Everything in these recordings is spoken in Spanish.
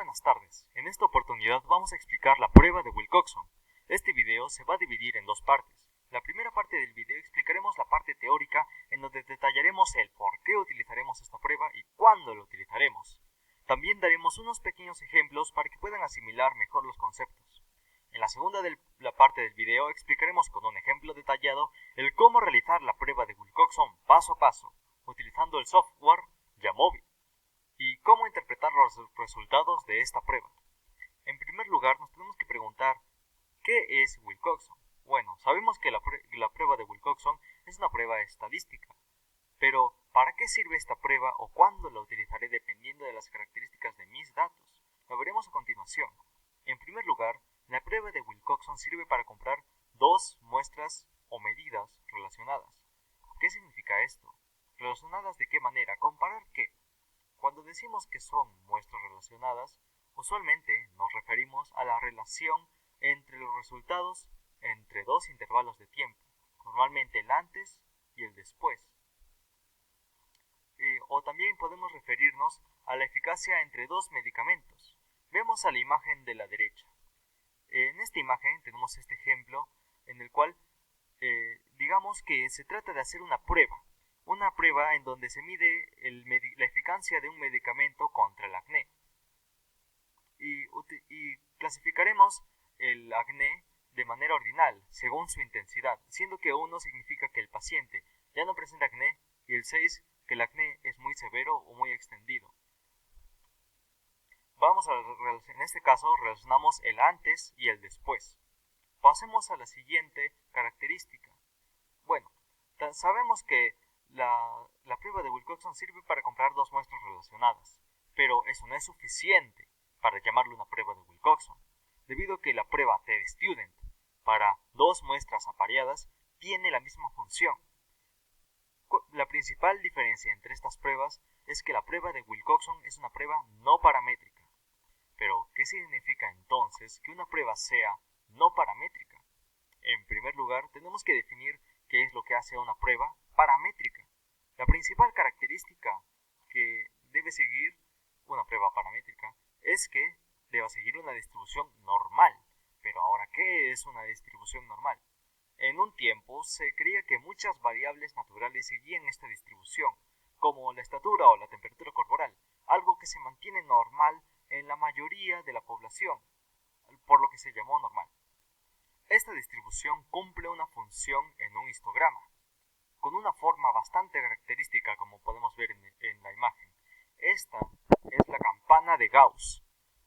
buenas tardes. En esta oportunidad vamos a explicar la prueba de Wilcoxon. Este video se va a dividir en dos partes. La primera parte del video explicaremos la parte teórica en donde detallaremos el por qué utilizaremos esta prueba y cuándo la utilizaremos. También daremos unos pequeños ejemplos para que puedan asimilar mejor los conceptos. En la segunda parte del video explicaremos con un ejemplo detallado el cómo realizar la prueba de Wilcoxon paso a paso, utilizando el software Jamovi, y cómo interpretar los resultados de esta prueba. En primer lugar, nos tenemos que preguntar ¿qué es Wilcoxon? Bueno, sabemos que la prueba de Wilcoxon es una prueba estadística, pero ¿para qué sirve esta prueba o cuándo la utilizaré dependiendo de las características de mis datos? Lo veremos a continuación. En primer lugar, la prueba de Wilcoxon sirve para comparar dos muestras o medidas relacionadas. ¿Qué significa esto? ¿Relacionadas de qué manera? ¿Comparar qué? Cuando decimos que son muestras relacionadas, usualmente nos referimos a la relación entre los resultados entre dos intervalos de tiempo, normalmente el antes y el después. O también podemos referirnos a la eficacia entre dos medicamentos. Vemos a la imagen de la derecha. En esta imagen tenemos este ejemplo en el cual digamos que se trata de hacer una prueba en donde se mide la eficacia de un medicamento contra el acné. Y clasificaremos el acné de manera ordinal, según su intensidad, siendo que 1 significa que el paciente ya no presenta acné y el 6 que el acné es muy severo o muy extendido. En este caso relacionamos el antes y el después. Pasemos a la siguiente característica. Bueno, sabemos que la prueba de Wilcoxon sirve para comparar dos muestras relacionadas, pero eso no es suficiente para llamarlo una prueba de Wilcoxon, debido a que la prueba TED-STUDENT para dos muestras apareadas tiene la misma función. La principal diferencia entre estas pruebas es que la prueba de Wilcoxon es una prueba no paramétrica. Pero, ¿qué significa entonces que una prueba sea no paramétrica? En primer lugar, tenemos que definir qué es lo que hace una prueba paramétrica. La principal característica que debe seguir una prueba paramétrica es que deba seguir una distribución normal. Pero ahora, ¿qué es una distribución normal? En un tiempo se creía que muchas variables naturales seguían esta distribución, como la estatura o la temperatura corporal, algo que se mantiene normal en la mayoría de la población, por lo que se llamó normal. Esta distribución cumple una función en un histograma, con una forma bastante característica como podemos ver en la imagen. Esta es la campana de Gauss.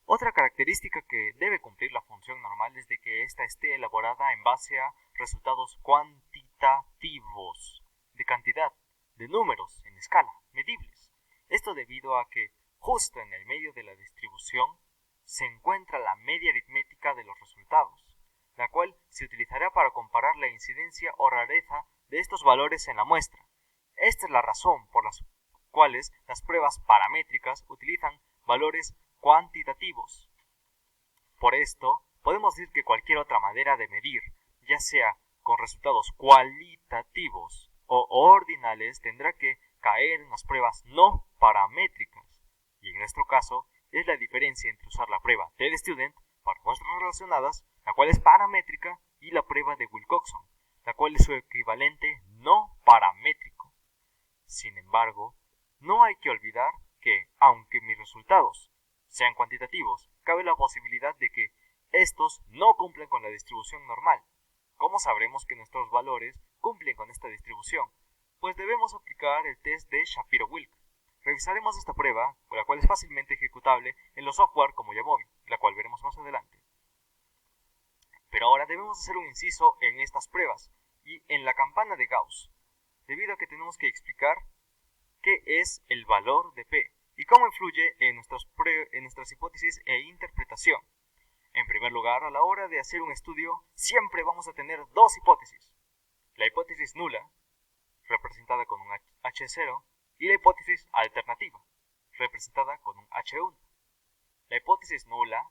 Otra característica que debe cumplir la función normal es de que ésta esté elaborada en base a resultados cuantitativos, de cantidad, de números en escala, medibles. Esto debido a que justo en el medio de la distribución se encuentra la media aritmética de los resultados, la cual se utilizará para comparar la incidencia o rareza de estos valores en la muestra. Esta es la razón por las cuales las pruebas paramétricas utilizan valores cuantitativos. Por esto, podemos decir que cualquier otra manera de medir, ya sea con resultados cualitativos o ordinales, tendrá que caer en las pruebas no paramétricas. Y en nuestro caso, es la diferencia entre usar la prueba TED-STUDENT para muestras relacionadas, la cual es paramétrica, y la prueba de Wilcoxon, la cual es su equivalente no paramétrico. Sin embargo, no hay que olvidar que, aunque mis resultados sean cuantitativos, cabe la posibilidad de que estos no cumplan con la distribución normal. ¿Cómo sabremos que nuestros valores cumplen con esta distribución? Pues debemos aplicar el test de Shapiro-Wilk. Revisaremos esta prueba, la cual es fácilmente ejecutable en los software como Jamovi, la cual veremos más adelante. Pero ahora debemos hacer un inciso en estas pruebas y en la campana de Gauss, debido a que tenemos que explicar qué es el valor de P y cómo influye en nuestras hipótesis e interpretación. En primer lugar, a la hora de hacer un estudio, siempre vamos a tener dos hipótesis. La hipótesis nula, representada con un H0, y la hipótesis alternativa, representada con un H1. La hipótesis nula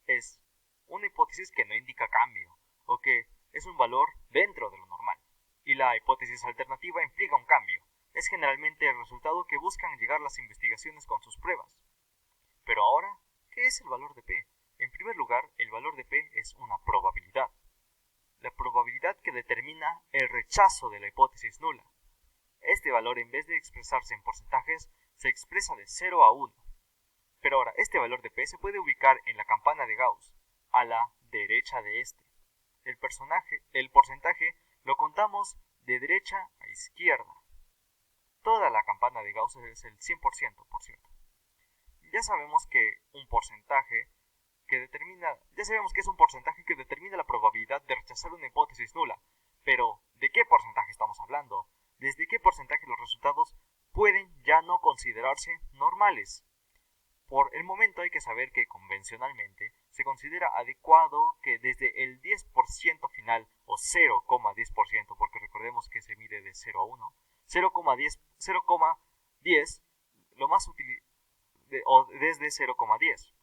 es una hipótesis que no indica cambio, o que es un valor dentro de lo normal. Y la hipótesis alternativa implica un cambio. Es generalmente el resultado que buscan llegar las investigaciones con sus pruebas. Pero ahora, ¿Qué es el valor de P? En primer lugar, el valor de P es una probabilidad. La probabilidad que determina el rechazo de la hipótesis nula. Este valor, en vez de expresarse en porcentajes, se expresa de 0 a 1. Pero ahora, este valor de P se puede ubicar en la campana de Gauss, a la derecha de este. El porcentaje lo contamos de derecha a izquierda. Toda la campana de Gauss es el 100%, por cierto. Ya sabemos que es un porcentaje que determina la probabilidad de rechazar una hipótesis nula. Pero, ¿de qué porcentaje estamos hablando? ¿Desde qué porcentaje los resultados pueden ya no considerarse normales? Por el momento hay que saber que convencionalmente se considera adecuado que desde el 10% final o 0,10%, porque recordemos que se mide de 0 a 1, 0,10 lo más o desde 0,10.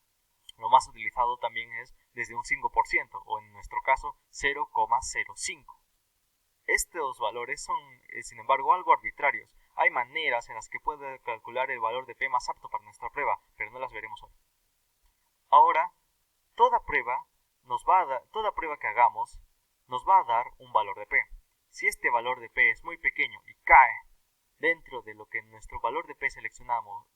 Lo más utilizado también es desde un 5% o en nuestro caso 0,05. Estos valores son, sin embargo, algo arbitrarios. Hay maneras en las que puede calcular el valor de P más apto para nuestra prueba, pero no las veremos hoy. Ahora, toda prueba que hagamos nos va a dar un valor de P. Si este valor de P es muy pequeño y cae dentro de lo que nuestro valor de P seleccionado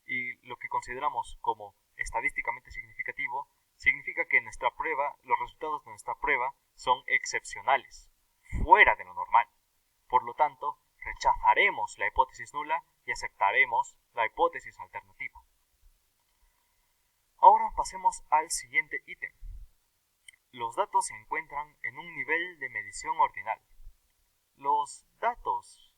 y lo que consideramos como estadísticamente significativo, significa que los resultados de nuestra prueba son excepcionales, fuera de lo normal. Por lo tanto, rechazaremos la hipótesis nula y aceptaremos la hipótesis alternativa. Ahora pasemos al siguiente ítem. Los datos se encuentran en un nivel de medición ordinal. Los datos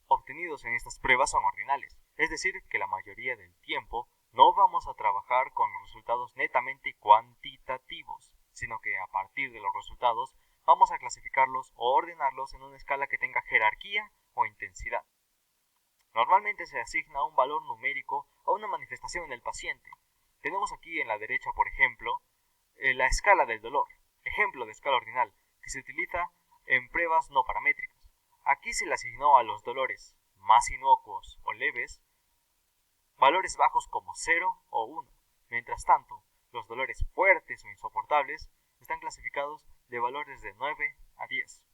obtenidos en estas pruebas son ordinales, es decir, que la mayoría del tiempo no vamos a trabajar con los resultados netamente cuantitativos, sino que a partir de los resultados vamos a clasificarlos o ordenarlos en una escala que tenga jerarquía o intensidad. Normalmente se asigna un valor numérico a una manifestación en el paciente. Tenemos aquí en la derecha, por ejemplo, la escala del dolor, ejemplo de escala ordinal, que se utiliza en pruebas no paramétricas. Aquí se le asignó a los dolores más inocuos o leves valores bajos como 0 o 1. Mientras tanto, los dolores fuertes o insoportables están clasificados de valores de 9 a 10.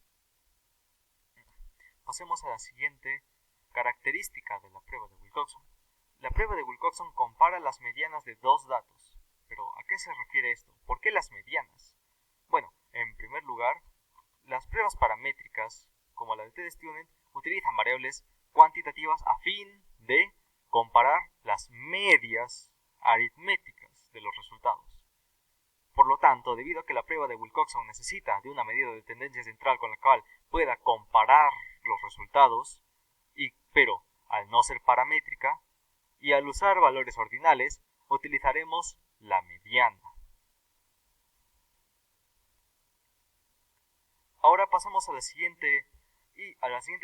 Pasemos a la siguiente característica de la prueba de Wilcoxon. La prueba de Wilcoxon compara las medianas de dos datos. Pero, ¿a qué se refiere esto? ¿Por qué las medianas? Bueno, en primer lugar, las pruebas paramétricas, como la de T-Student, utilizan variables cuantitativas a fin de comparar las medias aritméticas de los resultados. Por lo tanto, debido a que la prueba de Wilcoxon necesita de una medida de tendencia central con la cual pueda comparar los resultados, pero al no ser paramétrica y al usar valores ordinales, utilizaremos la mediana. Ahora pasamos a la siguiente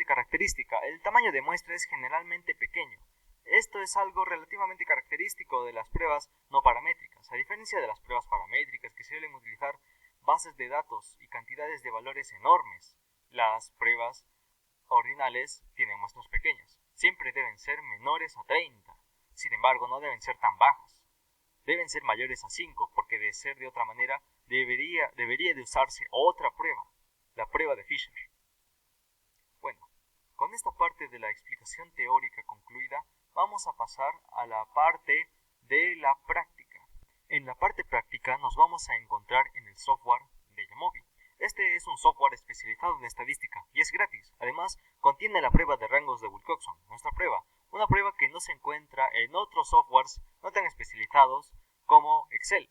característica. El tamaño de muestra es generalmente pequeño. Esto es algo relativamente característico de las pruebas no paramétricas, a diferencia de las pruebas paramétricas que suelen utilizar bases de datos y cantidades de valores enormes. Las pruebas ordinales tienen muestras pequeñas. Siempre deben ser menores a 30. Sin embargo, no deben ser tan bajas. Deben ser mayores a 5, porque de ser de otra manera debería de usarse otra prueba, la prueba de Fisher. Bueno, con esta parte de la explicación teórica concluida, vamos a pasar a la parte de la práctica. En la parte práctica nos vamos a encontrar en el software de Jamovi. Este es un software especializado en estadística y es gratis. Además, contiene la prueba de rangos de Wilcoxon, nuestra prueba, una prueba que no se encuentra en otros softwares no tan especializados como Excel.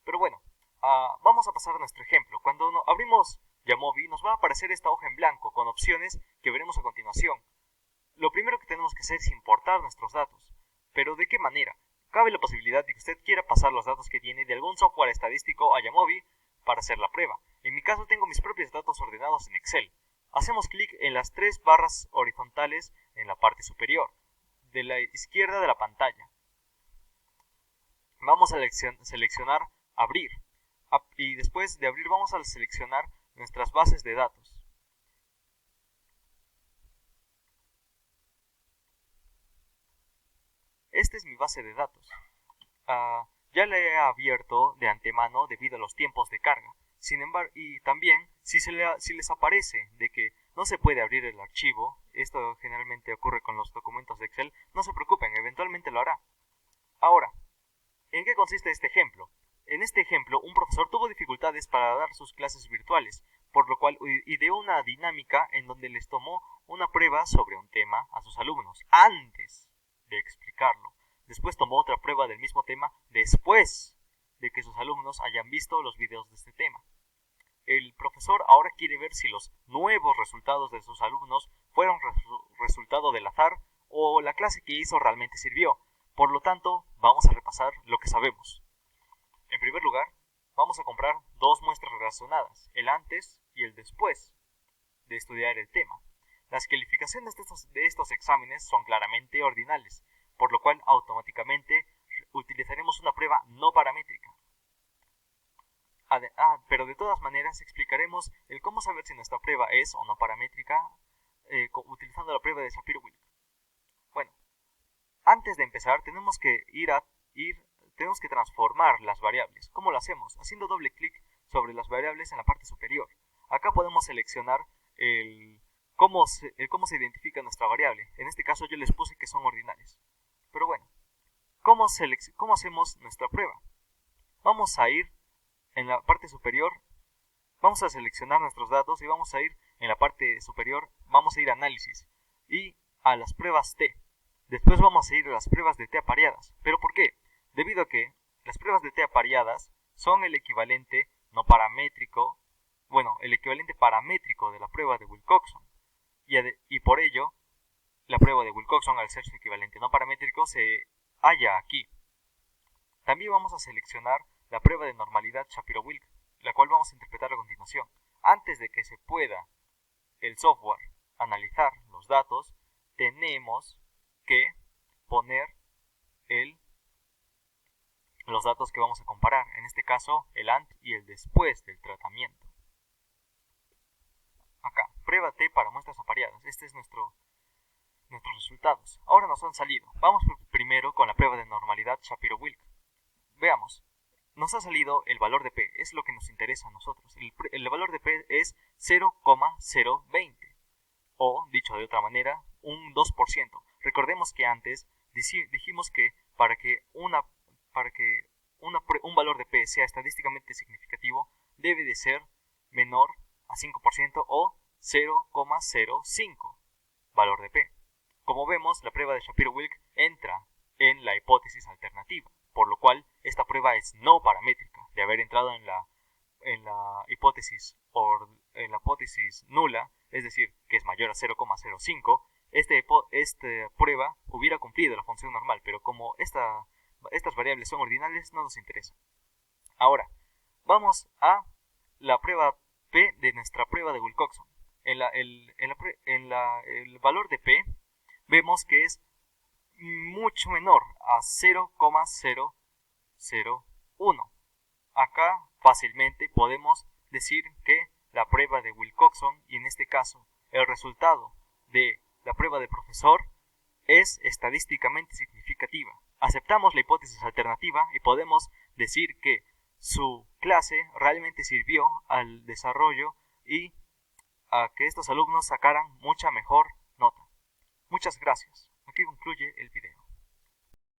Pero bueno, vamos a pasar a nuestro ejemplo. Cuando abrimos Jamovi nos va a aparecer esta hoja en blanco con opciones que veremos a continuación. Lo primero que tenemos que hacer es importar nuestros datos. ¿Pero de qué manera? Cabe la posibilidad de que usted quiera pasar los datos que tiene de algún software estadístico a Jamovi para hacer la prueba. En mi caso tengo mis propios datos ordenados en Excel. Hacemos clic en las tres barras horizontales en la parte superior, de la izquierda de la pantalla. Vamos a seleccionar Abrir. Y después de abrir vamos a seleccionar nuestras bases de datos. Esta es mi base de datos. ya la he abierto de antemano debido a los tiempos de carga. Sin embargo, y también si les aparece de que no se puede abrir el archivo, esto generalmente ocurre con los documentos de Excel, no se preocupen, eventualmente lo hará. Ahora, ¿en qué consiste este ejemplo? En este ejemplo, un profesor tuvo dificultades para dar sus clases virtuales, por lo cual ideó una dinámica en donde les tomó una prueba sobre un tema a sus alumnos antes de explicarlo. Después tomó otra prueba del mismo tema después de que sus alumnos hayan visto los videos de este tema. El profesor ahora quiere ver si los nuevos resultados de sus alumnos fueron resultado del azar o la clase que hizo realmente sirvió. Por lo tanto, vamos a repasar lo que sabemos. En primer lugar, vamos a comprar dos muestras relacionadas, el antes y el después de estudiar el tema. Las calificaciones de estos exámenes son claramente ordinales, por lo cual automáticamente utilizaremos una prueba no paramétrica. Pero de todas maneras explicaremos el cómo saber si nuestra prueba es o no paramétrica utilizando la prueba de Shapiro-Wilk. Bueno, antes de empezar tenemos que tenemos que transformar las variables. ¿Cómo lo hacemos? Haciendo doble clic sobre las variables en la parte superior. Acá podemos seleccionar cómo se identifica nuestra variable. En este caso yo les puse que son ordinales. Pero bueno, ¿cómo hacemos nuestra prueba? Vamos a ir en la parte superior, vamos a seleccionar nuestros datos y vamos a ir en la parte superior, vamos a ir a análisis y a las pruebas T. Después vamos a ir a las pruebas de T apareadas. ¿Pero por qué? Debido a que las pruebas de T apareadas son el equivalente no paramétrico, el equivalente paramétrico de la prueba de Wilcoxon. Y por ello, la prueba de Wilcoxon, al ser su equivalente no paramétrico, se halla aquí. También vamos a seleccionar la prueba de normalidad Shapiro-Wilk, la cual vamos a interpretar a continuación. Antes de que se pueda el software analizar los datos, tenemos que poner los datos que vamos a comparar, en este caso el antes y el después del tratamiento. Acá, prueba T para muestras apareadas. Este es nuestros resultados. Ahora nos han salido. Vamos primero con la prueba de normalidad Shapiro-Wilk. Veamos. Nos ha salido el valor de P, es lo que nos interesa a nosotros. El valor de P es 0,020, o dicho de otra manera, un 2%. Recordemos que antes dijimos que para que un valor de P sea estadísticamente significativo, debe de ser menor a 5% o 0,05 valor de P. Como vemos, la prueba de Shapiro-Wilk entra en la hipótesis alternativa, por lo cual esta prueba es no paramétrica. De haber entrado en la hipótesis nula, es decir, que es mayor a 0,05, esta prueba hubiera cumplido la función normal, pero como estas variables son ordinales, no nos interesa. Ahora, vamos a la prueba P de nuestra prueba de Wilcoxon. El valor de P vemos que es mucho menor a 0,001. Acá fácilmente podemos decir que la prueba de Wilcoxon, y en este caso el resultado de la prueba de profesor, es estadísticamente significativa. Aceptamos la hipótesis alternativa y podemos decir que su clase realmente sirvió al desarrollo y a que estos alumnos sacaran mucha mejor nota. Muchas gracias. Aquí concluye el video.